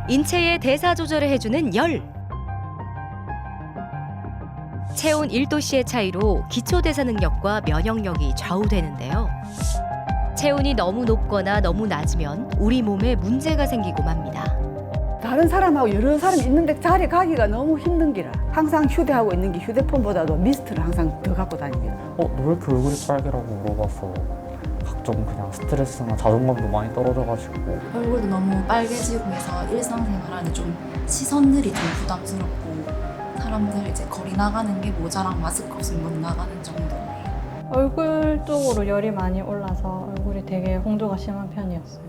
인체의 대사 조절을 해주는 열. 체온 1도씨의 차이로 기초 대사 능력과 면역력이 좌우되는데요. 체온이 너무 높거나 너무 낮으면 우리 몸에 문제가 생기고 맙니다. 다른 사람하고 여러 사람 있는데 자리 가기가 너무 힘든 기라. 항상 휴대하고 있는 게 휴대폰보다도 미스트를 항상 더 갖고 다닙니다. 너 왜 이렇게 얼굴이 빨개라고 물어봐서 각종 그냥 스트레스나 자존감도 많이 떨어져가지고 얼굴도 너무 빨개지고 해서 일상생활하는 좀 시선들이 좀 부담스럽고 사람들 이제 거리 나가는 게 모자랑 마스크 없으면 못 나가는 정도예요. 얼굴 쪽으로 열이 많이 올라서 얼굴이 되게 홍조가 심한 편이었어요.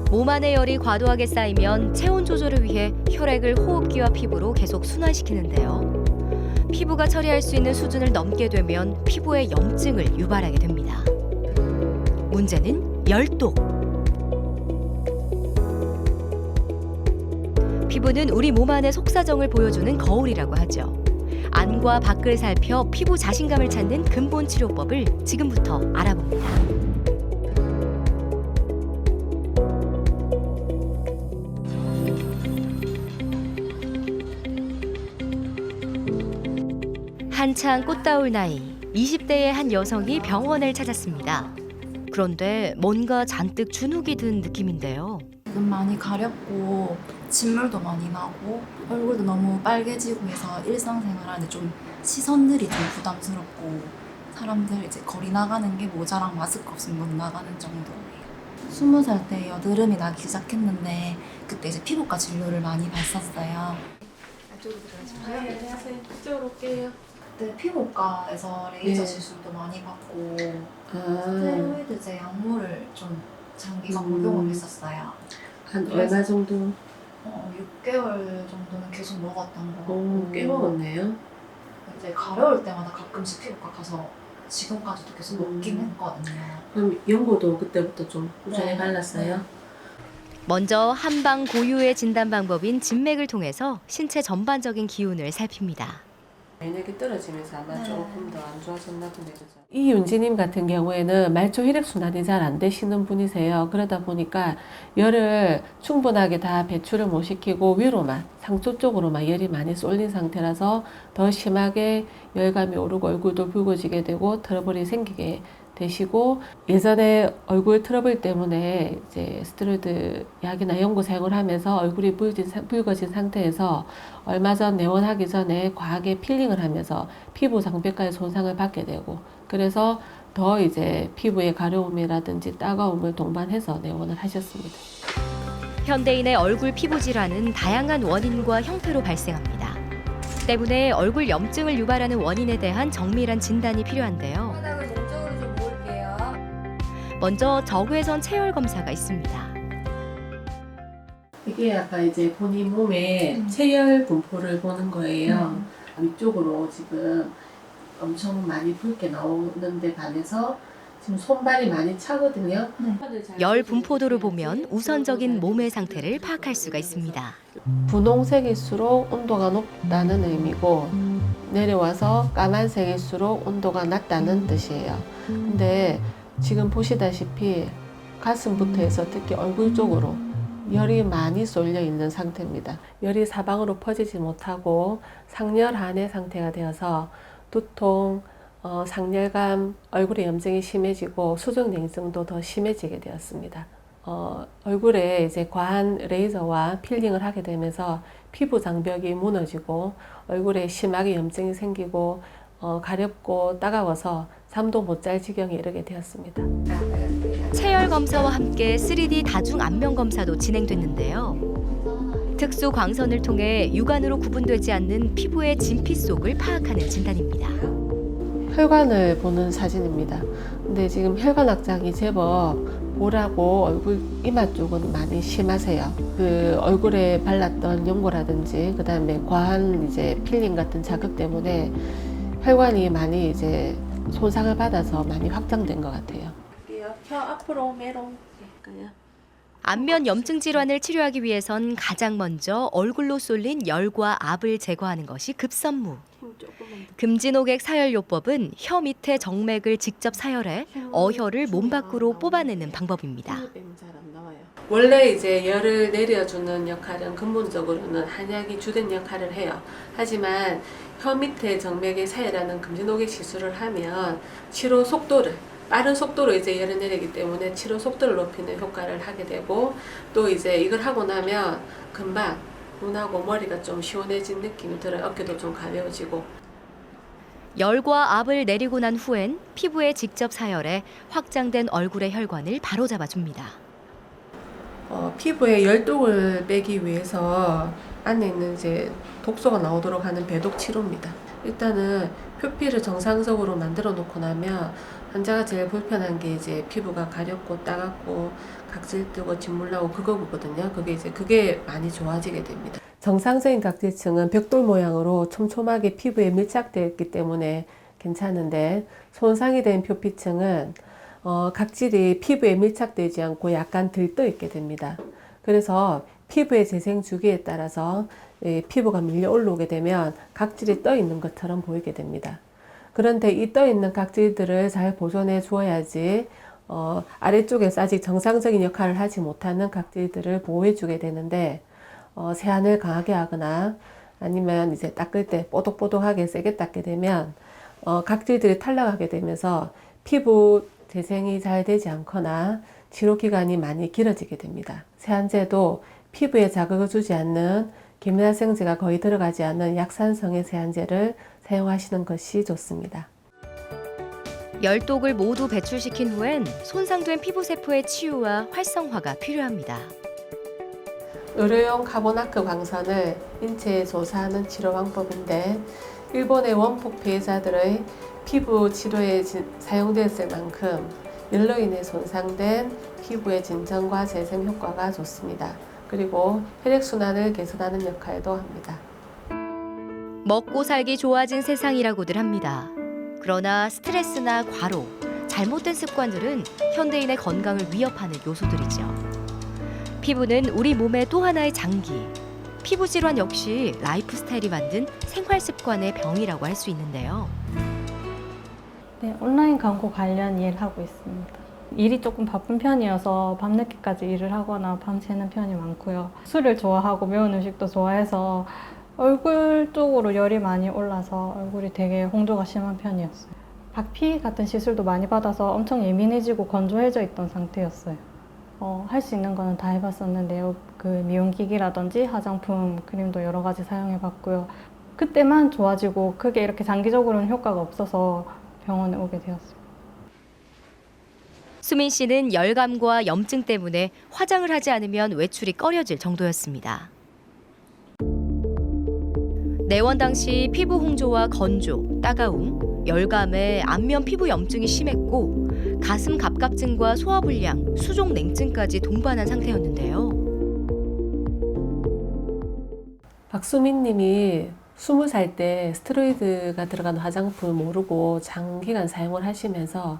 몸 안의 열이 과도하게 쌓이면 체온 조절을 위해 혈액을 호흡기와 피부로 계속 순환시키는데요. 피부가 처리할 수 있는 수준을 넘게 되면 피부에 염증을 유발하게 됩니다. 문제는 열독. 피부는 우리 몸 안의 속사정을 보여주는 거울이라고 하죠. 안과 밖을 살펴 피부 자신감을 찾는 근본 치료법을 지금부터 알아봅니다. 한창 꽃다울 나이, 20대의 한 여성이 병원을 찾았습니다. 그런데 뭔가 잔뜩 주눅이 든 느낌인데요. 지금 많이 가렵고 진물도 많이 나고 얼굴도 너무 빨개지고 해서 일상생활하는 좀 시선들이 좀 부담스럽고 사람들 이제 거리 나가는 게 모자랑 마스크 없으면 못 나가는 정도예요. 20살 때 여드름이 나기 시작했는데 그때 이제 피부과 진료를 많이 받았어요. 이쪽으로 들어가실까요? 네, 안녕하세요. 이쪽으로 올게요. 그때 피부과에서 레이저 네. 시술도 많이 받고 아, 스테로이드제 약물을 좀 장기간 복용을 했었어요. 한 얼마 정도? 6개월 정도는 계속 먹었던 거 같고 꽤 먹었네요. 이제 가려울 때마다 가끔씩 피부과 가서 지금까지도 계속 먹긴 했거든요. 그럼 연고도 그때부터 좀 꾸준히 네. 발랐어요? 먼저 한방 고유의 진단 방법인 진맥을 통해서 신체 전반적인 기운을 살핍니다. 면역이 떨어지면서 아마 네. 조금 더 안 좋아졌나 보네, 그죠? 이윤지님 같은 경우에는 말초 혈액순환이 잘 안 되시는 분이세요. 그러다 보니까 열을 충분하게 다 배출을 못 시키고 위로만, 상처 쪽으로만 열이 많이 쏠린 상태라서 더 심하게 열감이 오르고 얼굴도 붉어지게 되고 트러블이 생기게 되시고 예전에 얼굴 트러블 때문에 이제 스테로이드 약이나 연고 사용을 하면서 얼굴이 붉어진 상태에서 얼마 전 내원하기 전에 과하게 필링을 하면서 피부 장벽까지 손상을 받게 되고 그래서 더 이제 피부의 가려움이라든지 따가움을 동반해서 내원을 하셨습니다. 현대인의 얼굴 피부 질환은 다양한 원인과 형태로 발생합니다. 때문에 얼굴 염증을 유발하는 원인에 대한 정밀한 진단이 필요한데요. 먼저 적외선 체열 검사가 있습니다. 이게 약간 이제 본인 몸의 체열 분포를 보는 거예요. 위쪽으로 지금 엄청 많이 붉게 나오는데 반해서 지금 손발이 많이 차거든요. 열 분포도를 보면 우선적인 몸의 상태를 파악할 수가 있습니다. 분홍색일수록 온도가 높다는 의미고 내려와서 까만색일수록 온도가 낮다는 뜻이에요. 근데 지금 보시다시피 가슴부터 해서 특히 얼굴 쪽으로 열이 많이 쏠려 있는 상태입니다. 열이 사방으로 퍼지지 못하고 상열한의 상태가 되어서 두통, 상열감, 얼굴에 염증이 심해지고 수족냉증도 더 심해지게 되었습니다. 얼굴에 이제 과한 레이저와 필링을 하게 되면서 피부 장벽이 무너지고 얼굴에 심하게 염증이 생기고 가렵고 따가워서 잠도 못 잘 지경에 이르게 되었습니다. 체열 검사와 함께 3D 다중 안면 검사도 진행됐는데요. 특수 광선을 통해 육안으로 구분되지 않는 피부의 진피 속을 파악하는 진단입니다. 혈관을 보는 사진입니다. 근데 지금 혈관 확장이 제법 보라고 얼굴 이마 쪽은 많이 심하세요. 그 얼굴에 발랐던 연고라든지 그다음에 과한 이제 필링 같은 자극 때문에 혈관이 많이 이제 손상을 받아서 많이 확장된 것 같아요. 혀 앞으로 메롱 할까요? 안면 염증 질환을 치료하기 위해선 가장 먼저 얼굴로 쏠린 열과 압을 제거하는 것이 급선무. 금진호객 사열요법은 혀 밑에 정맥을 직접 사열해 어혈을 몸 밖으로 뽑아내는 방법입니다. 원래 이제 열을 내려주는 역할은 근본적으로는 한약이 주된 역할을 해요. 하지만 혀 밑에 정맥에 사혈하는 금진호객 시술을 하면 치료 속도를 빠른 속도로 이제 열을 내리기 때문에 치료 속도를 높이는 효과를 하게 되고, 또 이제 이걸 하고 나면 금방 눈하고 머리가 좀 시원해진 느낌이 들어요. 어깨도 좀 가벼워지고. 열과 압을 내리고 난 후엔 피부에 직접 사열해 확장된 얼굴의 혈관을 바로잡아줍니다. 피부에 열독을 빼기 위해서 안에 있는 이제 독소가 나오도록 하는 배독 치료입니다. 일단은 표피를 정상적으로 만들어 놓고 나면 환자가 제일 불편한 게 이제 피부가 가렵고 따갑고 각질 뜨고 진물 나고 그거거든요. 그게 많이 좋아지게 됩니다. 정상적인 각질층은 벽돌 모양으로 촘촘하게 피부에 밀착되어 있기 때문에 괜찮은데, 손상이 된 표피층은 각질이 피부에 밀착되지 않고 약간 들떠 있게 됩니다. 그래서 피부의 재생 주기에 따라서 피부가 밀려 올라오게 되면 각질이 떠 있는 것처럼 보이게 됩니다. 그런데 이 떠 있는 각질들을 잘 보존해 주어야지 아래쪽에서 아직 정상적인 역할을 하지 못하는 각질들을 보호해 주게 되는데, 세안을 강하게 하거나 아니면 이제 닦을 때 뽀독뽀독하게 세게 닦게 되면 각질들이 탈락하게 되면서 피부 재생이 잘 되지 않거나 치료 기간이 많이 길어지게 됩니다. 세안제도 피부에 자극을 주지 않는 계면활성제가 거의 들어가지 않는 약산성의 세안제를 사용하시는 것이 좋습니다. 열독을 모두 배출시킨 후엔 손상된 피부 세포의 치유와 활성화가 필요합니다. 의료용 카보나크 광선을 인체에 조사하는 치료 방법인데, 일본의 원폭 피해자들의 피부 치료에 사용됐을 만큼 열로 인해 손상된 피부의 진정과 재생 효과가 좋습니다. 그리고 혈액순환을 개선하는 역할도 합니다. 먹고 살기 좋아진 세상이라고들 합니다. 그러나 스트레스나 과로, 잘못된 습관들은 현대인의 건강을 위협하는 요소들이죠. 피부는 우리 몸의 또 하나의 장기. 피부 질환 역시 라이프 스타일이 만든 생활 습관의 병이라고 할 수 있는데요. 네, 온라인 광고 관련 일을 하고 있습니다. 일이 조금 바쁜 편이어서 밤늦게까지 일을 하거나 밤새는 편이 많고요. 술을 좋아하고 매운 음식도 좋아해서 얼굴 쪽으로 열이 많이 올라서 얼굴이 되게 홍조가 심한 편이었어요. 박피 같은 시술도 많이 받아서 엄청 예민해지고 건조해져 있던 상태였어요. 할 수 있는 거는 다 해봤었는데요. 그 미용기기라든지 화장품, 크림도 여러 가지 사용해봤고요. 그때만 좋아지고 그게 이렇게 장기적으로는 효과가 없어서 병원에 오게 되었어요. 수민 씨는 열감과 염증 때문에 화장을 하지 않으면 외출이 꺼려질 정도였습니다. 내원 당시 피부 홍조와 건조, 따가움, 열감에 안면 피부 염증이 심했고 가슴 갑갑증과 소화불량, 수족 냉증까지 동반한 상태였는데요. 박수민 님이 20살 때 스테로이드가 들어간 화장품을 모르고 장기간 사용을 하시면서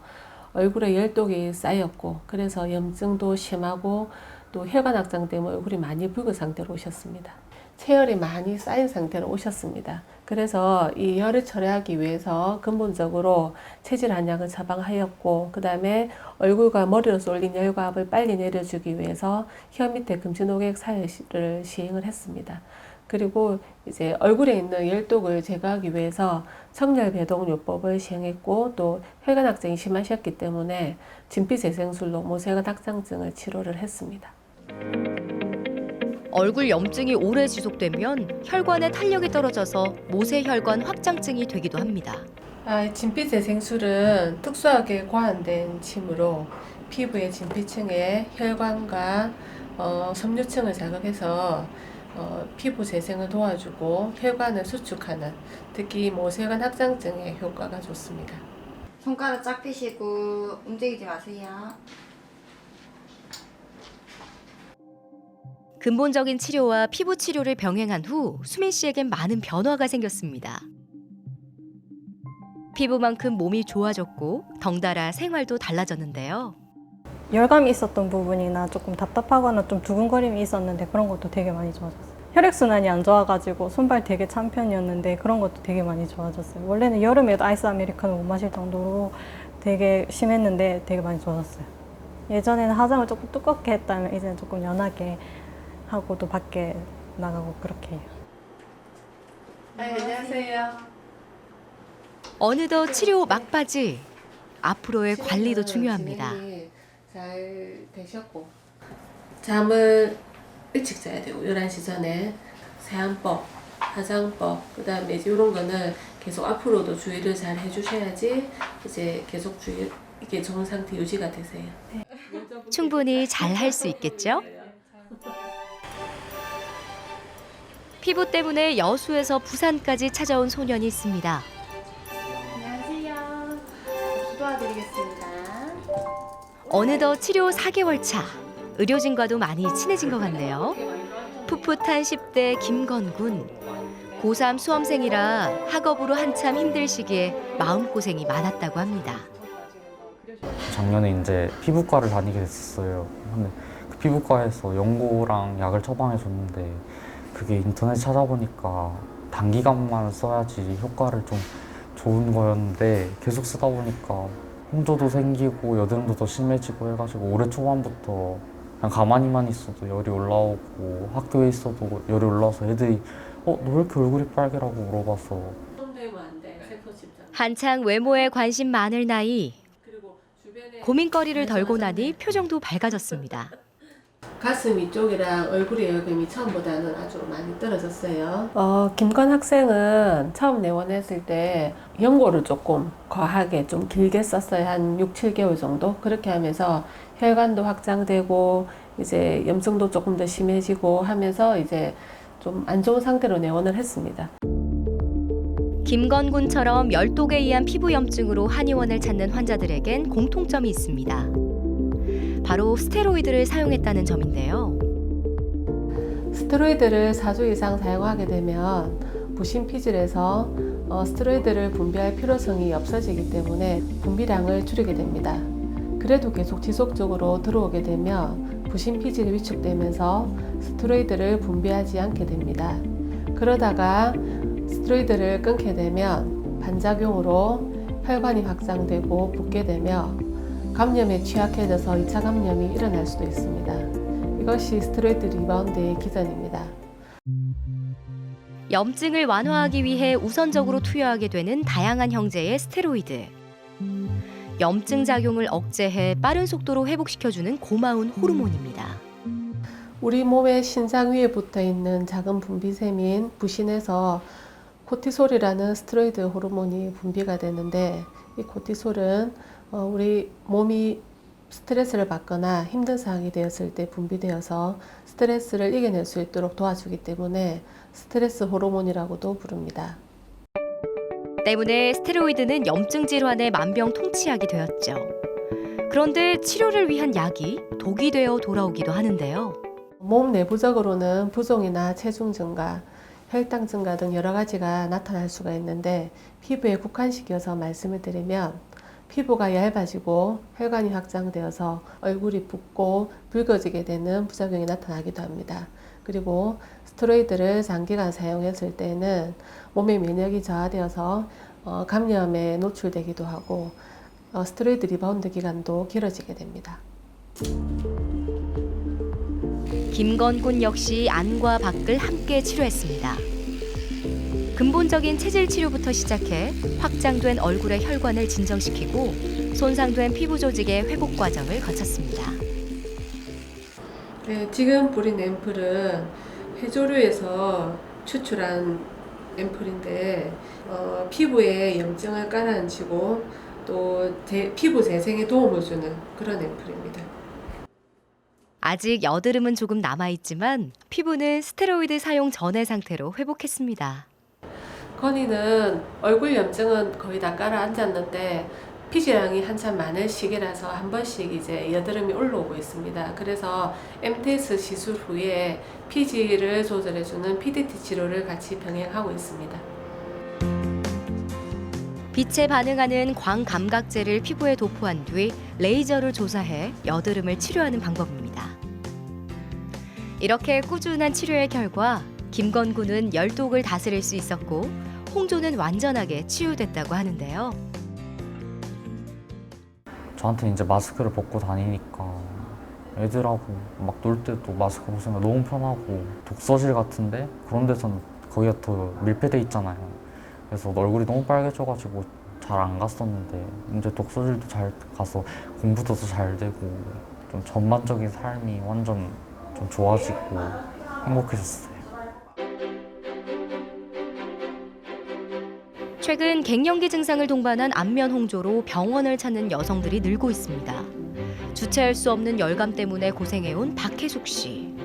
얼굴에 열독이 쌓였고, 그래서 염증도 심하고 또 혈관 확장 때문에 얼굴이 많이 붉은 상태로 오셨습니다. 체열이 많이 쌓인 상태로 오셨습니다. 그래서 이 열을 처리하기 위해서 근본적으로 체질 한약을 처방하였고, 그 다음에 얼굴과 머리로 쏠린 열과 압을 빨리 내려주기 위해서 혀 밑에 금진호객 사혈을 시행을 했습니다. 그리고 이제 얼굴에 있는 열독을 제거하기 위해서 청열배독요법을 시행했고, 또 혈관 확장이 심하셨기 때문에 진피재생술로 모세혈관 확장증을 치료를 했습니다. 얼굴 염증이 오래 지속되면 혈관의 탄력이 떨어져서 모세혈관 확장증이 되기도 합니다. 진피재생술은 특수하게 고안된 침으로 피부의 진피층에 혈관과 섬유층을 자극해서 피부 재생을 도와주고 혈관을 수축하는, 특히 모세혈관 확장증에 효과가 좋습니다. 손가락 쫙 펴시고 움직이지 마세요. 근본적인 치료와 피부 치료를 병행한 후 수민 씨에겐 많은 변화가 생겼습니다. 피부만큼 몸이 좋아졌고 덩달아 생활도 달라졌는데요. 열감이 있었던 부분이나 조금 답답하거나 좀 두근거림이 있었는데 그런 것도 되게 많이 좋아졌어요. 혈액순환이 안 좋아가지고 손발 되게 찬 편이었는데 그런 것도 되게 많이 좋아졌어요. 원래는 여름에도 아이스 아메리카노 못 마실 정도로 되게 심했는데 되게 많이 좋아졌어요. 예전에는 화장을 조금 두껍게 했다면 이제는 조금 연하게 하고 또 밖에 나가고 그렇게 해요. 안녕하세요. 어느덧 치료 막바지. 앞으로의 관리도 중요합니다. 진행이 잘 되셨고 잠을 일찍 자야 되고 11시 전에 세안법, 화장법, 그다음에 이제 이런 거는 계속 앞으로도 주의를 잘 해주셔야지 이제 계속 이게 좋은 상태 유지가 되세요. 충분히 잘 할 수 있겠죠? 피부 때문에 여수에서 부산까지 찾아온 소년이 있습니다. 안녕하세요. 도와드리겠습니다. 어느덧 치료 4개월 차. 의료진과도 많이 친해진 것 같네요. 풋풋한 10대 김건군. 고3 수험생이라 학업으로 한참 힘들 시기에 마음고생이 많았다고 합니다. 작년에 이제 피부과를 다니게 됐었어요. 근데 그 피부과에서 연고랑 약을 처방해 줬는데 그게 인터넷 찾아보니까 단기간만 써야지 효과를 좀 좋은 거였는데 계속 쓰다 보니까 홍조도 생기고 여드름도 더 심해지고 해가지고 올해 초반부터 그냥 가만히만 있어도 열이 올라오고 학교에 있어도 열이 올라와서 애들이 너 왜 이렇게 얼굴이 빨개라고 물어봐서 한창 외모에 관심 많을 나이. 고민거리를 덜고 나니 표정도 밝아졌습니다. 가슴 이쪽이랑 얼굴 열감이 처음보다는 아주 많이 떨어졌어요. 김건 학생은 처음 내원했을 때 연고를 조금 과하게 좀 길게 썼어요. 한 6, 7개월 정도. 그렇게 하면서 혈관도 확장되고 이제 염증도 조금 더 심해지고 하면서 이제 좀 안 좋은 상태로 내원을 했습니다. 김건군처럼 열독에 의한 피부 염증으로 한의원을 찾는 환자들에겐 공통점이 있습니다. 바로 스테로이드를 사용했다는 점인데요. 스테로이드를 4주 이상 사용하게 되면 부신 피질에서 스테로이드를 분비할 필요성이 없어지기 때문에 분비량을 줄이게 됩니다. 그래도 계속 지속적으로 들어오게 되면 부신 피질이 위축되면서 스테로이드를 분비하지 않게 됩니다. 그러다가 스테로이드를 끊게 되면 반작용으로 혈관이 확장되고 붓게 되며 감염에 취약해져서 2차 감염이 일어날 수도 있습니다. 이것이 스테로이드 리바운드의 기전입니다. 염증을 완화하기 위해 우선적으로 투여하게 되는 다양한 형제의 스테로이드. 염증 작용을 억제해 빠른 속도로 회복시켜주는 고마운 호르몬입니다. 우리 몸의 신장 위에 붙어 있는 작은 분비샘인 부신에서 코티솔이라는 스테로이드 호르몬이 분비가 되는데 이 코티솔은 우리 몸이 스트레스를 받거나 힘든 상황이 되었을 때 분비되어서 스트레스를 이겨낼 수 있도록 도와주기 때문에 스트레스 호르몬이라고도 부릅니다. 때문에 스테로이드는 염증 질환에 만병통치약이 되었죠. 그런데 치료를 위한 약이 독이 되어 돌아오기도 하는데요. 몸 내부적으로는 부종이나 체중 증가, 혈당 증가 등 여러 가지가 나타날 수가 있는데 피부에 국한시켜서 말씀을 드리면 피부가 얇아지고 혈관이 확장되어서 얼굴이 붓고 붉어지게 되는 부작용이 나타나기도 합니다. 그리고 스테로이드를 장기간 사용했을 때는 몸의 면역이 저하되어서 감염에 노출되기도 하고 스테로이드 리바운드 기간도 길어지게 됩니다. 김건군 역시 안과 밖을 함께 치료했습니다. 근본적인 체질 치료부터 시작해 확장된 얼굴의 혈관을 진정시키고 손상된 피부 조직의 회복 과정을 거쳤습니다. 네, 지금 뿌린 앰플은 해조류에서 추출한 앰플인데 피부에 염증을 가라앉히고 또 피부 재생에 도움을 주는 그런 앰플입니다. 아직 여드름은 조금 남아있지만 피부는 스테로이드 사용 전의 상태로 회복했습니다. 건이는 얼굴 염증은 거의 다 가라앉았는데 피지량이 한참 많은 시기라서 한 번씩 이제 여드름이 올라오고 있습니다. 그래서 MTS 시술 후에 피지를 조절해주는 PDT 치료를 같이 병행하고 있습니다. 빛에 반응하는 광감각제를 피부에 도포한 뒤 레이저를 조사해 여드름을 치료하는 방법입니다. 이렇게 꾸준한 치료의 결과 김건군은 열독을 다스릴 수 있었고 홍조는 완전하게 치유됐다고 하는데요. 저한테 이제 마스크를 벗고 다니니까 애들하고 막 놀 때도 마스크 벗으면 너무 편하고 독서실 같은데 그런 데서는 거기가 더 밀폐돼 있잖아요. 그래서 얼굴이 너무 빨개져가지고 잘 안 갔었는데 이제 독서실도 잘 가서 공부도 더 잘 되고 좀 전반적인 삶이 완전 좀 좋아지고 행복해졌어요. 최근 갱년기 증상을 동반한 안면 홍조로 병원을 찾는 여성들이 늘고 있습니다. 주체할 수 없는 열감 때문에 고생해온 박혜숙 씨.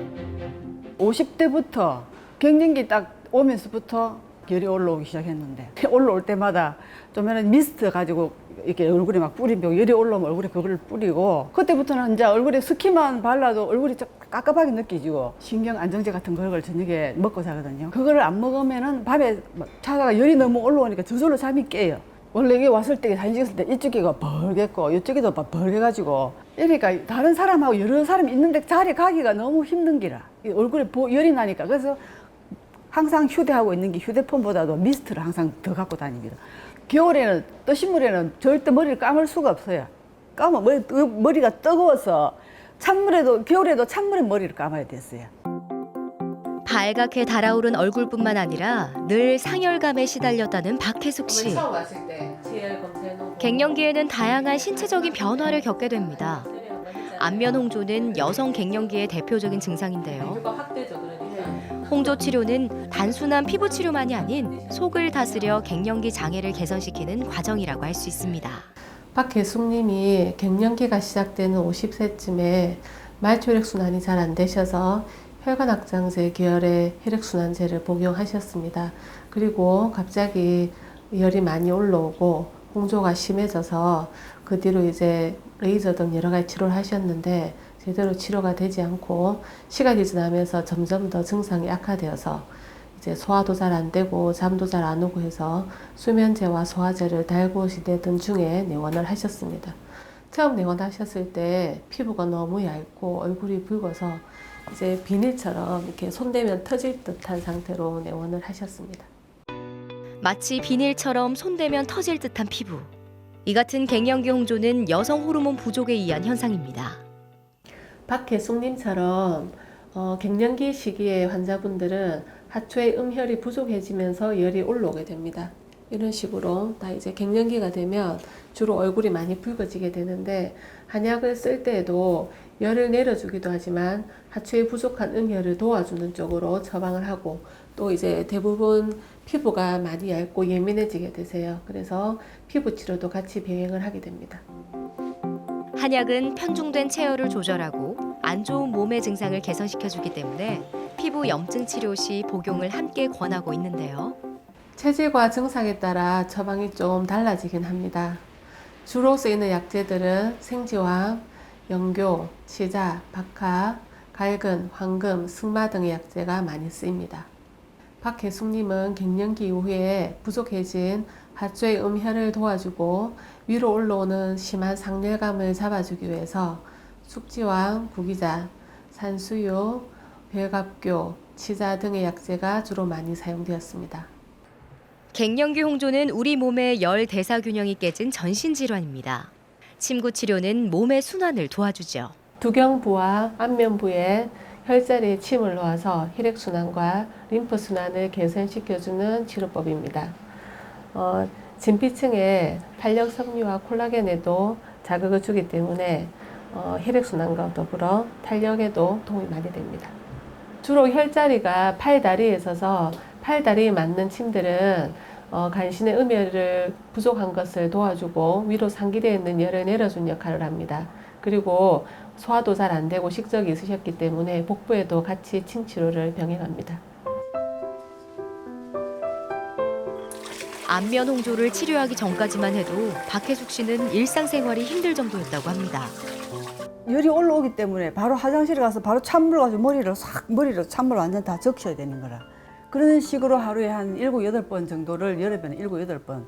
50대부터 갱년기 딱 오면서부터 열이 올라오기 시작했는데 올라올 때마다 좀에는 미스트 가지고 이렇게 얼굴에 막 뿌리고 열이 올라오면 얼굴에 그걸 뿌리고 그때부터는 이제 얼굴에 스킨만 발라도 얼굴이 좀 깝깝하게 느껴지고 신경 안정제 같은 걸 저녁에 먹고 자거든요. 그거를 안 먹으면은 밤에 자다가 열이 너무 올라오니까 저절로 잠이 깨요. 원래 여기 왔을 때 사진 찍었을 때 이쪽이가 벌겠고 이쪽이도 막 벌게가지고 이러니까 다른 사람하고 여러 사람이 있는데 자리 가기가 너무 힘든 기라 얼굴에 열이 나니까 그래서 항상 휴대하고 있는 게 휴대폰보다도 미스트를 항상 더 갖고 다닙니다. 겨울에는 떠신물에는 절대 머리를 감을 수가 없어요. 감으면 머리가 뜨거워서 찬물에도 겨울에도 찬물에 머리를 감아야 됐어요. 발갛게 달아오른 얼굴뿐만 아니라 늘 상열감에 시달렸다는 박혜숙 씨. 처음 왔을 때 GL 검사해놓고 갱년기에는 다양한 신체적인 변화를 겪게 됩니다. 안면 홍조는 여성 갱년기의 대표적인 증상인데요. 확대죠, 그러니까. 홍조 치료는 단순한 피부 치료만이 아닌 속을 다스려 갱년기 장애를 개선시키는 과정이라고 할 수 있습니다. 박혜숙님이 갱년기가 시작되는 50세쯤에 말초 혈액순환이 잘 안 되셔서 혈관확장제 계열의 혈액순환제를 복용하셨습니다. 그리고 갑자기 열이 많이 올라오고 홍조가 심해져서 그 뒤로 이제 레이저 등 여러 가지 치료를 하셨는데 제대로 치료가 되지 않고 시간이 지나면서 점점 더 증상이 악화되어서 이제 소화도 잘 안 되고 잠도 잘 안 오고 해서 수면제와 소화제를 달고 지내던 중에 내원을 하셨습니다. 처음 내원하셨을 때 피부가 너무 얇고 얼굴이 붉어서 이제 비닐처럼 이렇게 손대면 터질 듯한 상태로 내원을 하셨습니다. 마치 비닐처럼 손대면 터질 듯한 피부. 이 같은 갱년기 홍조는 여성 호르몬 부족에 의한 현상입니다. 박혜숙님처럼 갱년기 시기에 환자분들은 하초의 음혈이 부족해지면서 열이 올라오게 됩니다. 이런 식으로 다 이제 갱년기가 되면 주로 얼굴이 많이 붉어지게 되는데 한약을 쓸 때에도 열을 내려주기도 하지만 하초에 부족한 음혈을 도와주는 쪽으로 처방을 하고 또 이제 대부분 피부가 많이 얇고 예민해지게 되세요. 그래서 피부 치료도 같이 병행을 하게 됩니다. 한약은 편중된 체열을 조절하고 안 좋은 몸의 증상을 개선시켜주기 때문에 피부 염증 치료 시 복용을 함께 권하고 있는데요. 체질과 증상에 따라 처방이 좀 달라지긴 합니다. 주로 쓰이는 약재들은 생지황, 영교, 치자, 박하, 갈근, 황금, 승마 등의 약재가 많이 쓰입니다. 박혜숙님은 갱년기 이후에 부족해진 하초의 음혈을 도와주고 위로 올라오는 심한 상열감을 잡아주기 위해서 숙지황, 구기자, 산수유, 별갑교, 치자 등의 약재가 주로 많이 사용되었습니다. 갱년기 홍조는 우리 몸의 열 대사 균형이 깨진 전신 질환입니다. 침구 치료는 몸의 순환을 도와주죠. 두경부와 안면부에 혈자리에 침을 놓아서 혈액순환과 림프순환을 개선시켜주는 치료법입니다. 진피층에 탄력섬유와 콜라겐에도 자극을 주기 때문에 혈액순환과 더불어 탄력에도 도움이 많이 됩니다. 주로 혈자리가 팔다리에 있어서 팔다리에 맞는 침들은 간신의 음혈을 부족한 것을 도와주고 위로 상기되어 있는 열을 내려준 역할을 합니다. 그리고 소화도 잘 안 되고 식적이 있으셨기 때문에 복부에도 같이 침 치료를 병행합니다. 안면 홍조를 치료하기 전까지만 해도 박혜숙 씨는 일상생활이 힘들 정도였다고 합니다. 열이 올라오기 때문에 바로 화장실에 가서 바로 찬물 가지고 머리를 찬물 완전 다 적셔야 되는 거라. 그런 식으로 하루에 한 7, 8번 정도를 여름에는 7, 8번.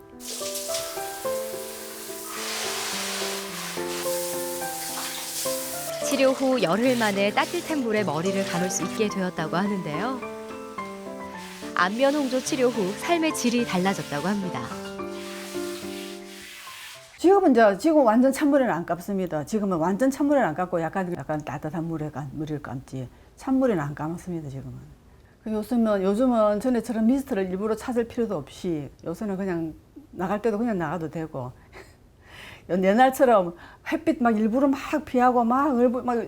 치료 후 열흘 만에 따뜻한 물에 머리를 감을 수 있게 되었다고 하는데요. 안면 홍조 치료 후 삶의 질이 달라졌다고 합니다. 지금 완전 찬물에는 안 감습니다. 지금은 완전 찬물에는 안 감고 약간 따뜻한 물을 감지. 찬물에는 안 감았습니다. 지금은. 요즘은 전에처럼 미스트를 일부러 찾을 필요도 없이 요새는 그냥 나갈 때도 그냥 나가도 되고 옛날처럼 햇빛 막 일부러 막 피하고 막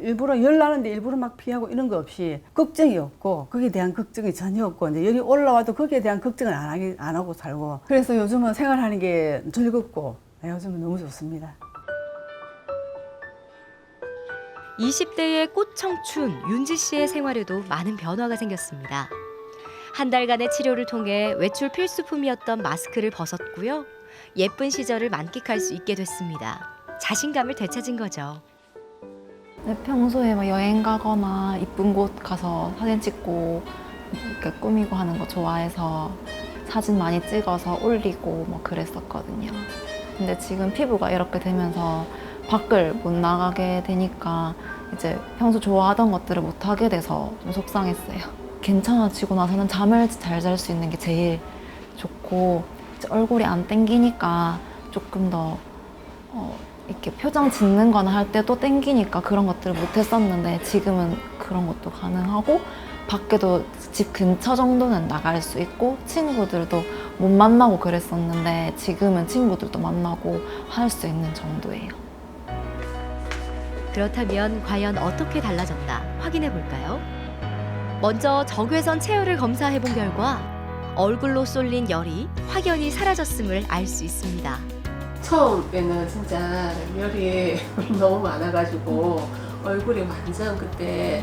일부러 열 나는데 일부러 막 피하고 이런 거 없이 걱정이 없고 거기에 대한 걱정이 전혀 없고 이제 여기 올라와도 거기에 대한 걱정을 안 하고 살고 그래서 요즘은 생활하는 게 즐겁고 요즘은 너무 좋습니다. 20대의 꽃청춘 윤지 씨의 생활에도 많은 변화가 생겼습니다. 한 달간의 치료를 통해 외출 필수품이었던 마스크를 벗었고요. 예쁜 시절을 만끽할 수 있게 됐습니다. 자신감을 되찾은 거죠. 네, 평소에 막 여행 가거나 이쁜 곳 가서 사진 찍고 이렇게 꾸미고 하는 거 좋아해서 사진 많이 찍어서 올리고 뭐 그랬었거든요. 근데 지금 피부가 이렇게 되면서 밖을 못 나가게 되니까 이제 평소 좋아하던 것들을 못 하게 돼서 좀 속상했어요. 괜찮아지고 나서는 잠을 잘 잘 수 있는 게 제일 좋고 이제 얼굴이 안 땡기니까 조금 더 이렇게 표정 짓는 거나 할 때도 땡기니까 그런 것들을 못 했었는데 지금은 그런 것도 가능하고 밖에도 집 근처 정도는 나갈 수 있고 친구들도 못 만나고 그랬었는데 지금은 친구들도 만나고 할 수 있는 정도예요. 그렇다면 과연 어떻게 달라졌나 확인해 볼까요? 먼저 적외선 체열을 검사해 본 결과 얼굴로 쏠린 열이 확연히 사라졌음을 알 수 있습니다. 처음에는 진짜 열이 너무 많아가지고 얼굴이 완전 그때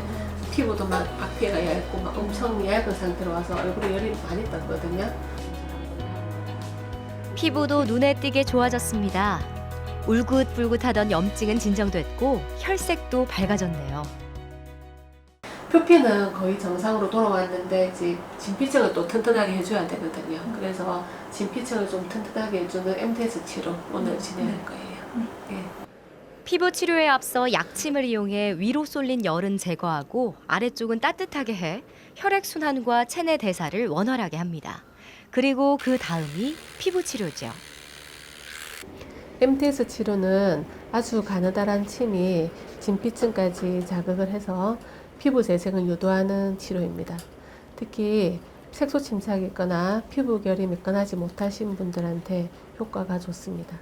피부도 막 앞에가 얇고 막 엄청 얇은 상태로 와서 얼굴에 열이 많이 떴거든요. 피부도 눈에 띄게 좋아졌습니다. 울긋불긋하던 염증은 진정됐고 혈색도 밝아졌네요. 표피는 거의 정상으로 돌아왔는데 이제 진피층을 또 튼튼하게 해줘야 되거든요. 그래서 진피층을 좀 튼튼하게 해주는 MTS 치료 오늘 진행할 거예요. 예. 피부 치료에 앞서 약침을 이용해 위로 쏠린 열은 제거하고 아래쪽은 따뜻하게 해 혈액 순환과 체내 대사를 원활하게 합니다. 그리고 그 다음이 피부 치료죠. MTS 치료는 아주 가느다란 침이 진피층까지 자극을 해서 피부 재생을 유도하는 치료입니다. 특히 색소 침착이 있거나 피부결이 매끈하지 못하신 분들한테 효과가 좋습니다.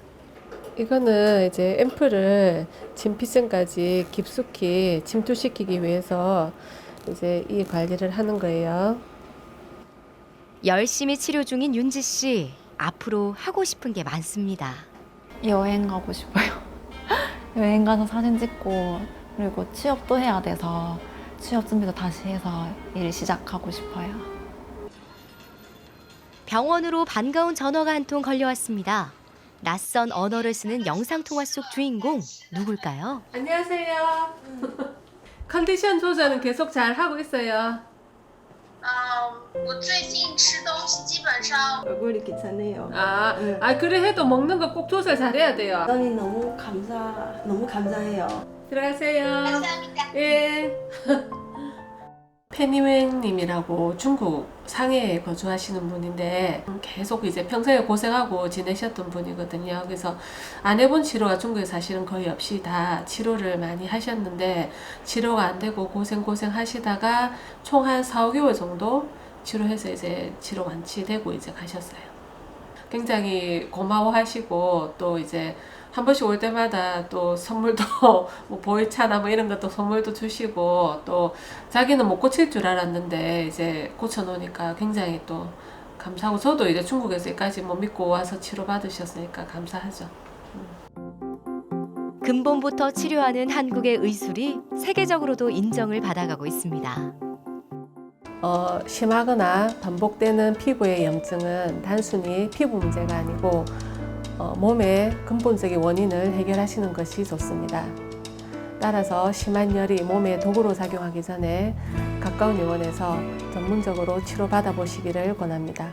이거는 이제 앰플을 진피층까지 깊숙이 침투시키기 위해서 이제 이 관리를 하는 거예요. 열심히 치료 중인 윤지 씨. 앞으로 하고 싶은 게 많습니다. 여행 가고 싶어요. 여행 가서 사진 찍고 그리고 취업도 해야 돼서 취업 준비도 다시 해서 일 시작하고 싶어요. 병원으로 반가운 전화가 한 통 걸려왔습니다. 낯선 언어를 쓰는 영상통화 속 주인공 누굴까요? 안녕하세요. 컨디션 조절은 계속 잘 하고 있어요. 我最近吃东西基本上 얼굴이 괜찮네요. 그래 해도 먹는 거 꼭 조절 잘해야 돼요. 사장님 너무 감사해요. 들어가세요. 감사합니다. 예. 페니웬님이라고 중국 상해에 거주하시는 분인데 계속 이제 평소에 고생하고 지내셨던 분이거든요. 그래서 안 해본 치료가 중국에 사실은 거의 없이 다 치료를 많이 하셨는데 치료가 안 되고 고생 하시다가 총 한 4, 5개월 정도 치료해서 이제 치료 완치되고 이제 가셨어요. 굉장히 고마워하시고 또 이제 한 번씩 올 때마다 또 선물도 뭐 보이차나 뭐 이런 것도 선물도 주시고 또 자기는 못 고칠 줄 알았는데 이제 고쳐놓으니까 굉장히 또 감사하고 저도 이제 중국에서 여기까지 뭐 믿고 와서 치료받으셨으니까 감사하죠. 근본부터 치료하는 한국의 의술이 세계적으로도 인정을 받아가고 있습니다. 심하거나 반복되는 피부의 염증은 단순히 피부 문제가 아니고 몸의 근본적인 원인을 해결하시는 것이 좋습니다. 따라서 심한 열이 몸에 독으로 작용하기 전에 가까운 병원에서 전문적으로 치료받아 보시기를 권합니다.